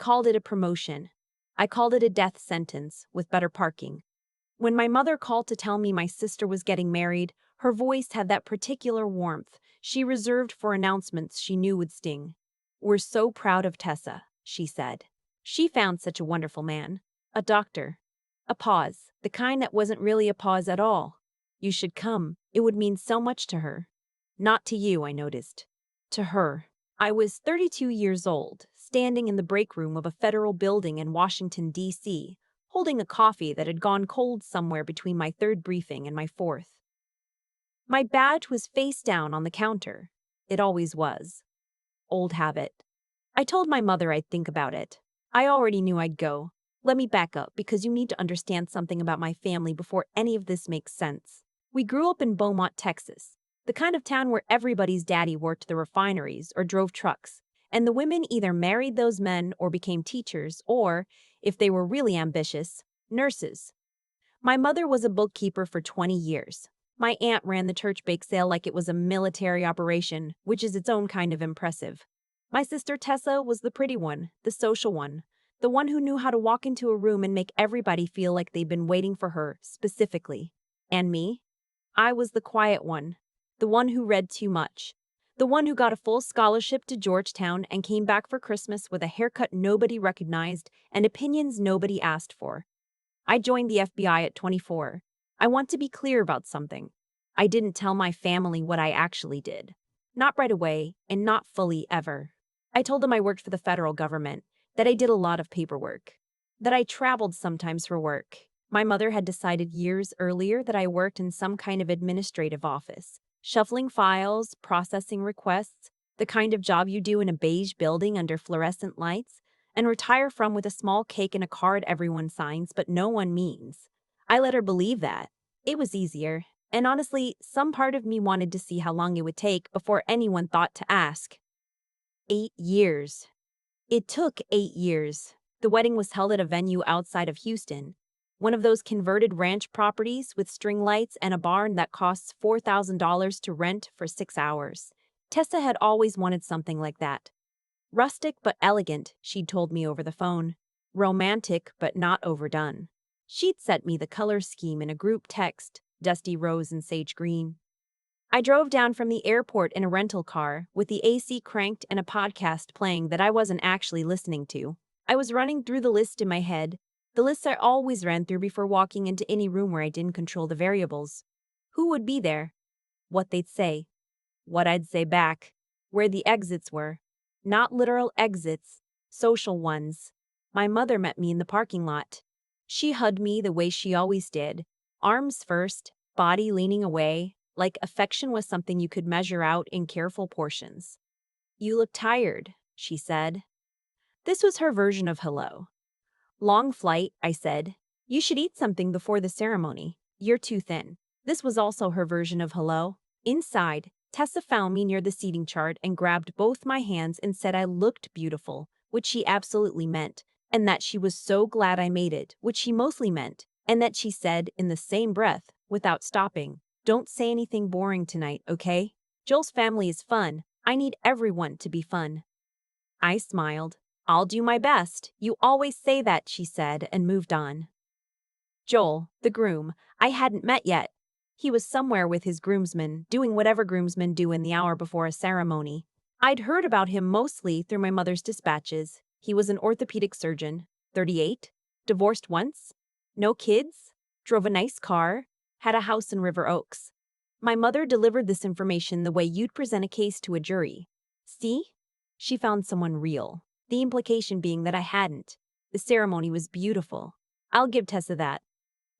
called it a promotion. I called it a death sentence with better parking. When my mother called to tell me my sister was getting married, her voice had that particular warmth she reserved for announcements she knew would sting. "We're so proud of Tessa," she said. "She found such a wonderful man. A doctor." A pause, the kind that wasn't really a pause at all. "You should come. It would mean so much to her." "Not to you," I noticed. "To her." I was 32 years old, standing in the break room of a federal building in Washington, D.C., holding a coffee that had gone cold somewhere between my third briefing and my fourth. My badge was face down on the counter. It always was. Old habit. I told my mother I'd think about it. I already knew I'd go. Let me back up because you need to understand something about my family before any of this makes sense. We grew up in Beaumont, Texas, the kind of town where everybody's daddy worked the refineries or drove trucks, and the women either married those men or became teachers or, if they were really ambitious, nurses. My mother was a bookkeeper for 20 years. My aunt ran the church bake sale like it was a military operation, which is its own kind of impressive. My sister Tessa was the pretty one, the social one, the one who knew how to walk into a room and make everybody feel like they'd been waiting for her, specifically. And me? I was the quiet one, the one who read too much, the one who got a full scholarship to Georgetown and came back for Christmas with a haircut nobody recognized and opinions nobody asked for. I joined the FBI at 24. I want to be clear about something. I didn't tell my family what I actually did. Not right away, and not fully ever. I told them I worked for the federal government, that I did a lot of paperwork, that I traveled sometimes for work. My mother had decided years earlier that I worked in some kind of administrative office, shuffling files, processing requests, the kind of job you do in a beige building under fluorescent lights, and retire from with a small cake and a card everyone signs but no one means. I let her believe that. It was easier, and honestly, some part of me wanted to see how long it would take before anyone thought to ask. 8 years. It took 8 years. The wedding was held at a venue outside of Houston, one of those converted ranch properties with string lights and a barn that costs $4,000 to rent for 6 hours. Tessa had always wanted something like that. Rustic but elegant, she'd told me over the phone. Romantic but not overdone. She'd sent me the color scheme in a group text, dusty rose and sage green. I drove down from the airport in a rental car, with the AC cranked and a podcast playing that I wasn't actually listening to. I was running through the list in my head, the list I always ran through before walking into any room where I didn't control the variables. Who would be there? What they'd say. What I'd say back. Where the exits were. Not literal exits, social ones. My mother met me in the parking lot. She hugged me the way she always did, arms first, body leaning away, like affection was something you could measure out in careful portions. "You look tired," she said. This was her version of hello. "Long flight," I said. "You should eat something before the ceremony. You're too thin." This was also her version of hello. Inside, Tessa found me near the seating chart and grabbed both my hands and said I looked beautiful, which she absolutely meant, and that she was so glad I made it, which she mostly meant, and that she said, in the same breath, without stopping, "Don't say anything boring tonight, okay? Joel's family is fun. I need everyone to be fun." I smiled. "I'll do my best. You always say that," she said, and moved on. Joel, the groom, I hadn't met yet. He was somewhere with his groomsmen, doing whatever groomsmen do in the hour before a ceremony. I'd heard about him mostly through my mother's dispatches. He was an orthopedic surgeon, 38, divorced once, no kids, drove a nice car, had a house in River Oaks. My mother delivered this information the way you'd present a case to a jury. See? She found someone real. The implication being that I hadn't. The ceremony was beautiful. I'll give Tessa that.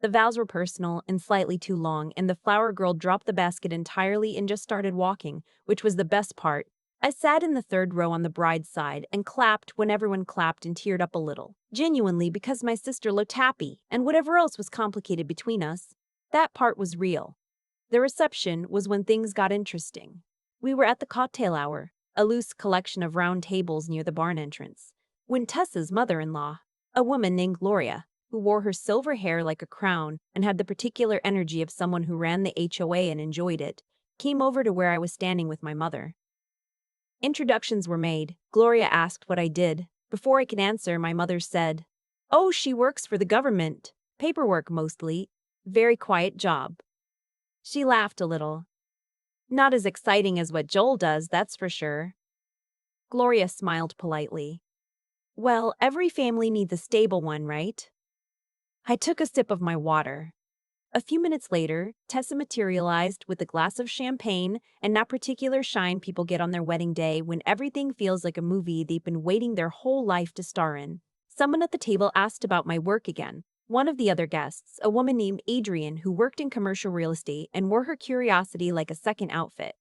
The vows were personal and slightly too long, and the flower girl dropped the basket entirely and just started walking, which was the best part. I sat in the third row on the bride's side and clapped when everyone clapped and teared up a little, genuinely because my sister looked happy, and whatever else was complicated between us, that part was real. The reception was when things got interesting. We were at the cocktail hour, a loose collection of round tables near the barn entrance, when Tessa's mother-in-law, a woman named Gloria, who wore her silver hair like a crown and had the particular energy of someone who ran the HOA and enjoyed it, came over to where I was standing with my mother. Introductions were made. Gloria asked what I did. Before I could answer, my mother said, "Oh, she works for the government. Paperwork mostly. Very quiet job." She laughed a little. "Not as exciting as what Joel does, that's for sure." Gloria smiled politely. "Well, every family needs a stable one, right?" I took a sip of my water. A few minutes later, Tessa materialized with a glass of champagne and that particular shine people get on their wedding day when everything feels like a movie they've been waiting their whole life to star in. Someone at the table asked about my work again. One of the other guests, a woman named Adrian who worked in commercial real estate and wore her curiosity like a second outfit.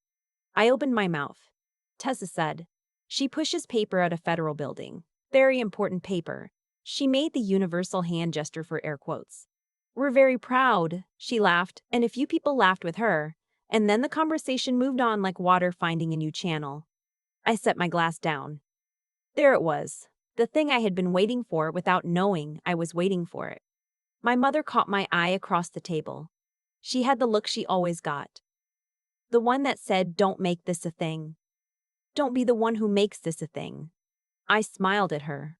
I opened my mouth. Tessa said, "She pushes paper at a federal building. Very important paper." She made the universal hand gesture for air quotes. "We're very proud," she laughed, and a few people laughed with her, and then the conversation moved on like water finding a new channel. I set my glass down. There it was, the thing I had been waiting for without knowing I was waiting for it. My mother caught my eye across the table. She had the look she always got. The one that said, "Don't make this a thing. Don't be the one who makes this a thing." I smiled at her.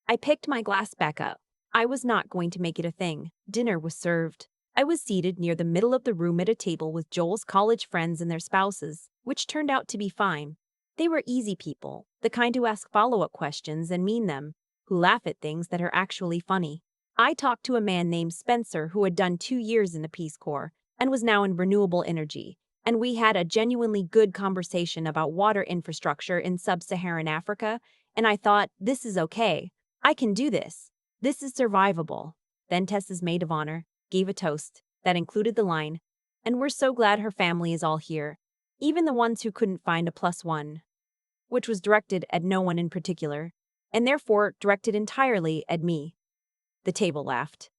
I picked my glass back up. I was not going to make it a thing. Dinner was served. I was seated near the middle of the room at a table with Joel's college friends and their spouses, which turned out to be fine. They were easy people, the kind who ask follow-up questions and mean them, who laugh at things that are actually funny. I talked to a man named Spencer who had done 2 years in the Peace Corps and was now in renewable energy, and we had a genuinely good conversation about water infrastructure in sub-Saharan Africa, and I thought, this is okay. I can do this. This is survivable. Then Tessa's maid of honor gave a toast that included the line, "And we're so glad her family is all here, even the ones who couldn't find a +1," which was directed at no one in particular, and therefore directed entirely at me. The table laughed.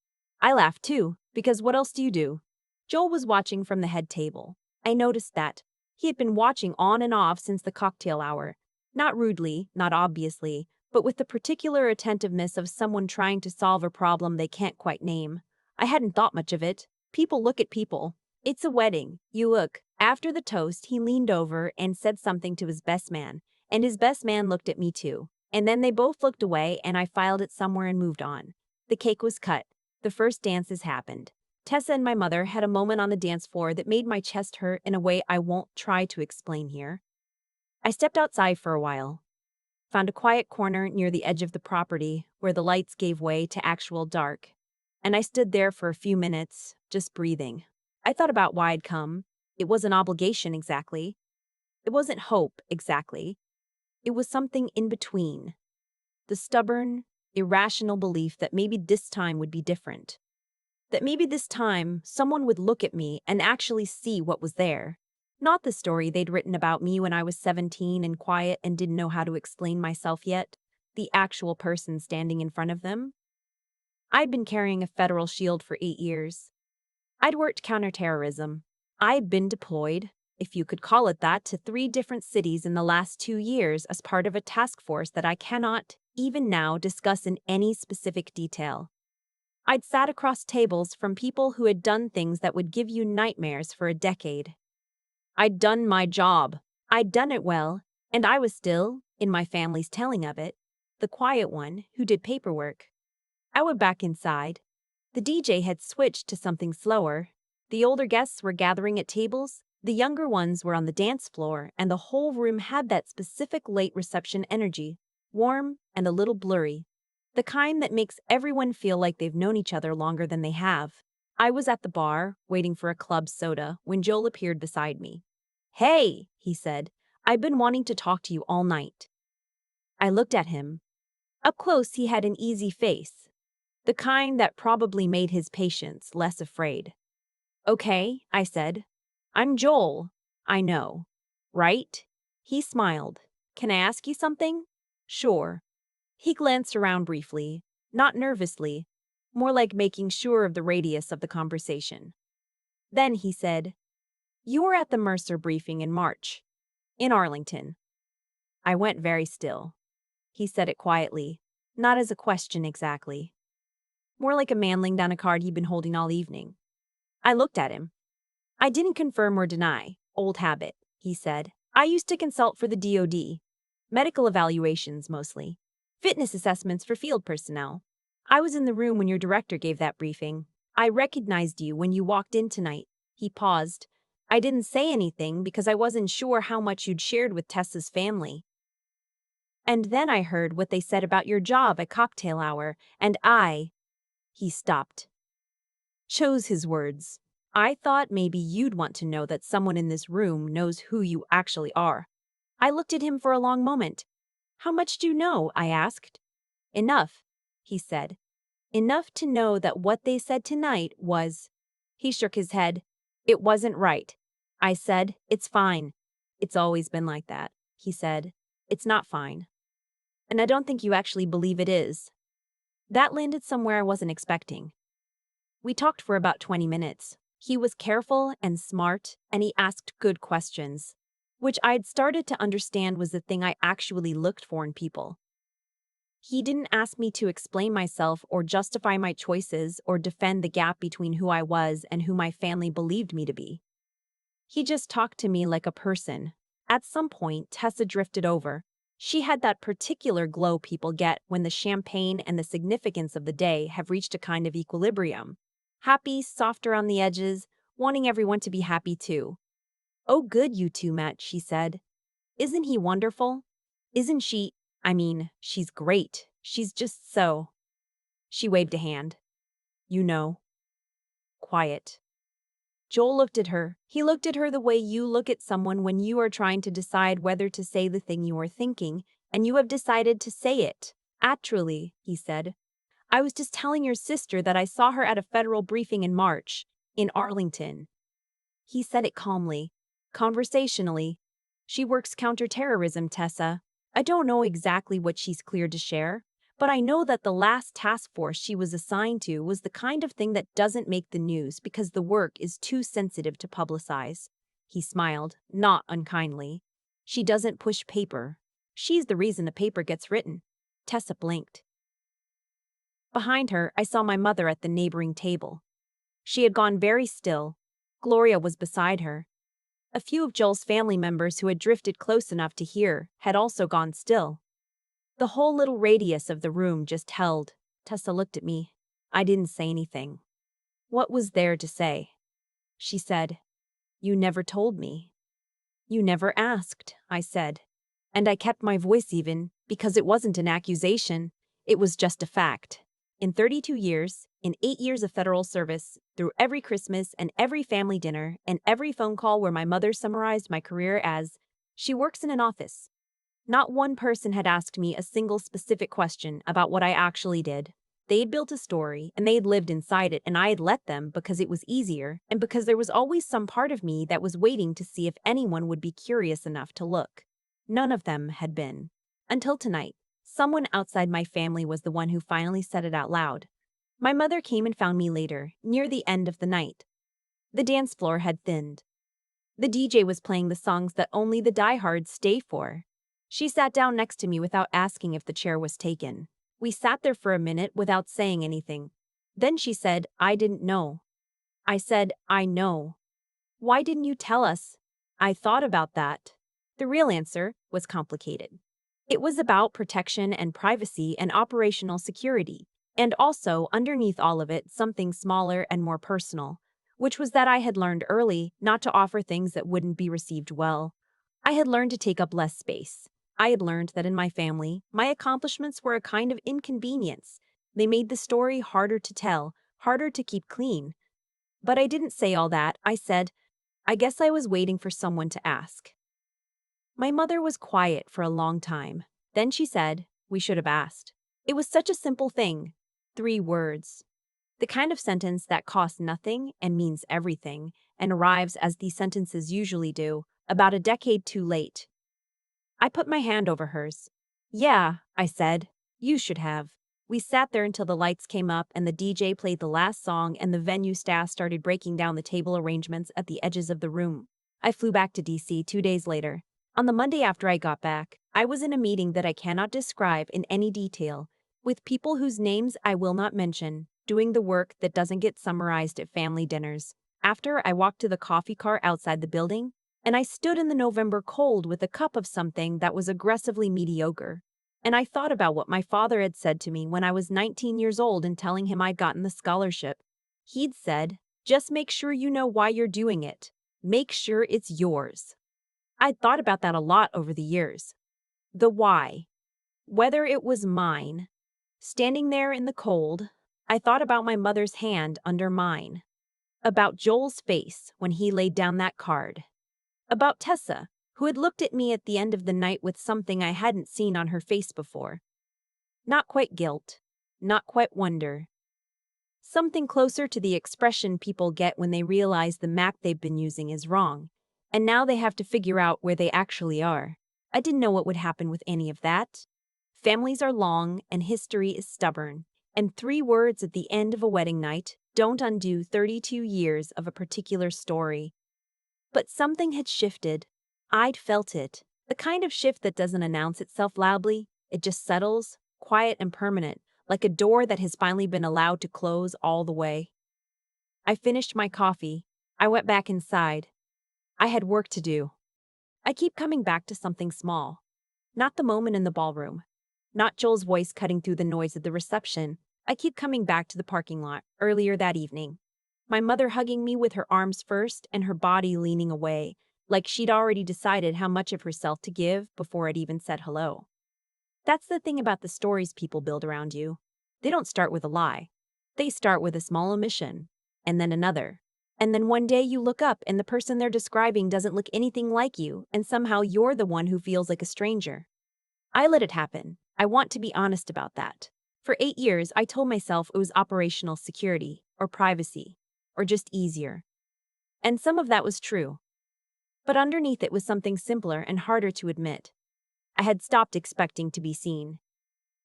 I laughed too, because what else do you do? Joel was watching from the head table. I noticed that. He had been watching on and off since the cocktail hour. Not rudely, not obviously, but with the particular attentiveness of someone trying to solve a problem they can't quite name. I hadn't thought much of it. People look at people. It's a wedding. You look. After the toast, he leaned over and said something to his best man, and his best man looked at me too. And then they both looked away and I filed it somewhere and moved on. The cake was cut. The first dances happened. Tessa and my mother had a moment on the dance floor that made my chest hurt in a way I won't try to explain here. I stepped outside for a while. Found a quiet corner near the edge of the property where the lights gave way to actual dark, and I stood there for a few minutes, just breathing. I thought about why I'd come. It wasn't obligation exactly. It wasn't hope exactly. It was something in between. The stubborn, irrational belief that maybe this time would be different. That maybe this time someone would look at me and actually see what was there. Not the story they'd written about me when I was 17 and quiet and didn't know how to explain myself yet. The actual person standing in front of them. I'd been carrying a federal shield for 8 years. I'd worked counterterrorism. I'd been deployed, if you could call it that, to 3 different cities in the last 2 years as part of a task force that I cannot, even now, discuss in any specific detail. I'd sat across tables from people who had done things that would give you nightmares for a decade. I'd done my job. I'd done it well, and I was still, in my family's telling of it, the quiet one who did paperwork. I went back inside. The DJ had switched to something slower. The older guests were gathering at tables, the younger ones were on the dance floor, and the whole room had that specific late reception energy, warm and a little blurry. The kind that makes everyone feel like they've known each other longer than they have. I was at the bar, waiting for a club soda, when Joel appeared beside me. "Hey," he said, "I've been wanting to talk to you all night." I looked at him. Up close, he had an easy face. The kind that probably made his patients less afraid. "Okay," I said. "I'm Joel. I know. Right?" He smiled. "Can I ask you something?" "Sure." He glanced around briefly, not nervously, more like making sure of the radius of the conversation. Then he said, "You were at the Mercer briefing in March, in Arlington." I went very still. He said it quietly, not as a question exactly. More like a man laying down a card he'd been holding all evening. I looked at him. "I didn't confirm or deny. Old habit," he said. "I used to consult for the DoD. Medical evaluations, mostly." Fitness assessments for field personnel. I was in the room when your director gave that briefing. I recognized you when you walked in tonight. He paused. I didn't say anything because I wasn't sure how much you'd shared with Tessa's family. And then I heard what they said about your job at cocktail hour, and he stopped. Chose his words. I thought maybe you'd want to know that someone in this room knows who you actually are. I looked at him for a long moment. How much do you know? I asked. Enough, he said. Enough to know that what they said tonight was. He shook his head. It wasn't right. I said, it's fine. It's always been like that, he said. It's not fine. And I don't think you actually believe it is. That landed somewhere I wasn't expecting. We talked for about 20 minutes. He was careful and smart, and he asked good questions, which I'd started to understand was the thing I actually looked for in people. He didn't ask me to explain myself or justify my choices or defend the gap between who I was and who my family believed me to be. He just talked to me like a person. At some point, Tessa drifted over. She had that particular glow people get when the champagne and the significance of the day have reached a kind of equilibrium. Happy, softer on the edges, wanting everyone to be happy too. Oh, good you two met, she said. Isn't he wonderful? Isn't she? She's great. She's just so. She waved a hand. You know. Quiet. Joel looked at her. He looked at her the way you look at someone when you are trying to decide whether to say the thing you are thinking, and you have decided to say it. Actually, he said, I was just telling your sister that I saw her at a federal briefing in March, in Arlington. He said it calmly, conversationally. She works counterterrorism, Tessa. I don't know exactly what she's cleared to share, but I know that the last task force she was assigned to was the kind of thing that doesn't make the news because the work is too sensitive to publicize. He smiled, not unkindly. She doesn't push paper. She's the reason a paper gets written. Tessa blinked. Behind her, I saw my mother at the neighboring table. She had gone very still. Gloria was beside her. A few of Joel's family members who had drifted close enough to hear had also gone still. The whole little radius of the room just held. Tessa looked at me. I didn't say anything. What was there to say? She said, You never told me. You never asked, I said. And I kept my voice even, because it wasn't an accusation. It was just a fact. In 32 years, in 8 years of federal service, through every Christmas and every family dinner and every phone call where my mother summarized my career as, she works in an office. Not one person had asked me a single specific question about what I actually did. They'd built a story, and they'd lived inside it, and I had let them because it was easier, and because there was always some part of me that was waiting to see if anyone would be curious enough to look. None of them had been. Until tonight, someone outside my family was the one who finally said it out loud. My mother came and found me later, near the end of the night. The dance floor had thinned. The DJ was playing the songs that only the diehards stay for. She sat down next to me without asking if the chair was taken. We sat there for a minute without saying anything. Then she said, I didn't know. I said, I know. Why didn't you tell us? I thought about that. The real answer was complicated. It was about protection and privacy and operational security, and also, underneath all of it, something smaller and more personal, which was that I had learned early not to offer things that wouldn't be received well. I had learned to take up less space. I had learned that in my family, my accomplishments were a kind of inconvenience. They made the story harder to tell, harder to keep clean. But I didn't say all that. I said, I guess I was waiting for someone to ask. My mother was quiet for a long time. Then she said, we should have asked. It was such a simple thing. 3 words. The kind of sentence that costs nothing and means everything, and arrives, as these sentences usually do, about a decade too late. I put my hand over hers. Yeah, I said, you should have. We sat there until the lights came up and the DJ played the last song and the venue staff started breaking down the table arrangements at the edges of the room. I flew back to DC 2 days later. On the Monday after I got back, I was in a meeting that I cannot describe in any detail, with people whose names I will not mention, doing the work that doesn't get summarized at family dinners. After, I walked to the coffee cart outside the building, and I stood in the November cold with a cup of something that was aggressively mediocre. And I thought about what my father had said to me when I was 19 years old and telling him I'd gotten the scholarship. He'd said, just make sure you know why you're doing it. Make sure it's yours. I'd thought about that a lot over the years. The why. Whether it was mine. Standing there in the cold, I thought about my mother's hand under mine. About Joel's face when he laid down that card. About Tessa, who had looked at me at the end of the night with something I hadn't seen on her face before. Not quite guilt, not quite wonder. Something closer to the expression people get when they realize the Mac they've been using is wrong, and now they have to figure out where they actually are. I didn't know what would happen with any of that. Families are long and history is stubborn, and 3 words at the end of a wedding night don't undo 32 years of a particular story. But something had shifted. I'd felt it. The kind of shift that doesn't announce itself loudly, it just settles, quiet and permanent, like a door that has finally been allowed to close all the way. I finished my coffee. I went back inside. I had work to do. I keep coming back to something small. Not the moment in the ballroom. Not Joel's voice cutting through the noise of the reception. I keep coming back to the parking lot earlier that evening. My mother hugging me with her arms first and her body leaning away, like she'd already decided how much of herself to give before I'd even said hello. That's the thing about the stories people build around you. They don't start with a lie. They start with a small omission, and then another. And then one day you look up and the person they're describing doesn't look anything like you, and somehow you're the one who feels like a stranger. I let it happen. I want to be honest about that. For 8 years, I told myself it was operational security, or privacy, or just easier. And some of that was true. But underneath it was something simpler and harder to admit. I had stopped expecting to be seen.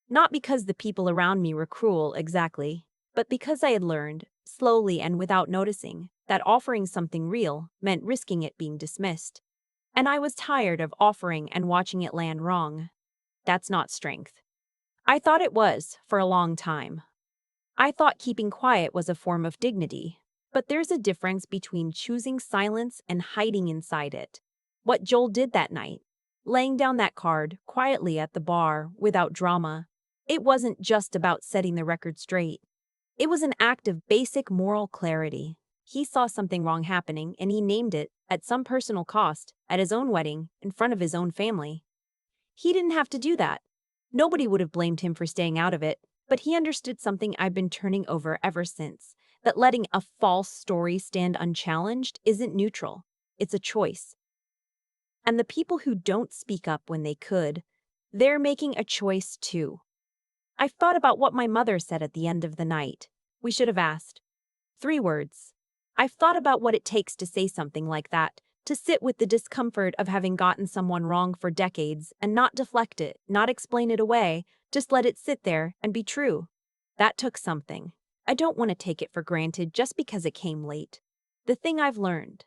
Not because the people around me were cruel exactly, but because I had learned, slowly and without noticing, that offering something real meant risking it being dismissed. And I was tired of offering and watching it land wrong. That's not strength. I thought it was, for a long time. I thought keeping quiet was a form of dignity. But there's a difference between choosing silence and hiding inside it. What Joel did that night, laying down that card quietly at the bar without drama, it wasn't just about setting the record straight. It was an act of basic moral clarity. He saw something wrong happening and he named it, at some personal cost, at his own wedding, in front of his own family. He didn't have to do that. Nobody would have blamed him for staying out of it, but he understood something I've been turning over ever since, that letting a false story stand unchallenged isn't neutral. It's a choice. And the people who don't speak up when they could, they're making a choice too. I've thought about what my mother said at the end of the night. We should have asked. 3 words. I've thought about what it takes to say something like that, to sit with the discomfort of having gotten someone wrong for decades and not deflect it, not explain it away, just let it sit there and be true. That took something. I don't want to take it for granted just because it came late. The thing I've learned,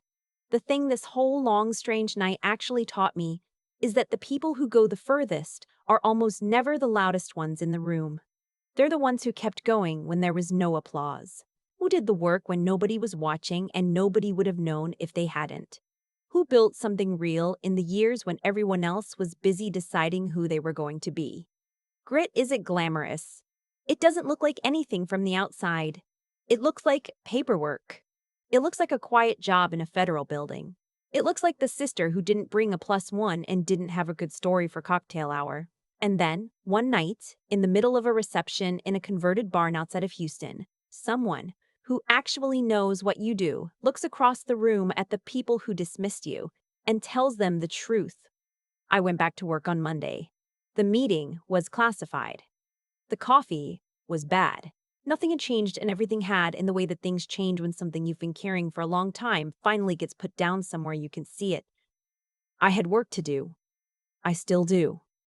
the thing this whole long, strange night actually taught me, is that the people who go the furthest are almost never the loudest ones in the room. They're the ones who kept going when there was no applause. Who did the work when nobody was watching and nobody would have known if they hadn't? Who built something real in the years when everyone else was busy deciding who they were going to be? Grit isn't glamorous. It doesn't look like anything from the outside. It looks like paperwork. It looks like a quiet job in a federal building. It looks like the sister who didn't bring a +1 and didn't have a good story for cocktail hour. And then, one night, in the middle of a reception in a converted barn outside of Houston, someone who actually knows what you do looks across the room at the people who dismissed you and tells them the truth. I went back to work on Monday. The meeting was classified. The coffee was bad. Nothing had changed and everything had, in the way that things change when something you've been carrying for a long time finally gets put down somewhere you can see it. I had work to do. I still do.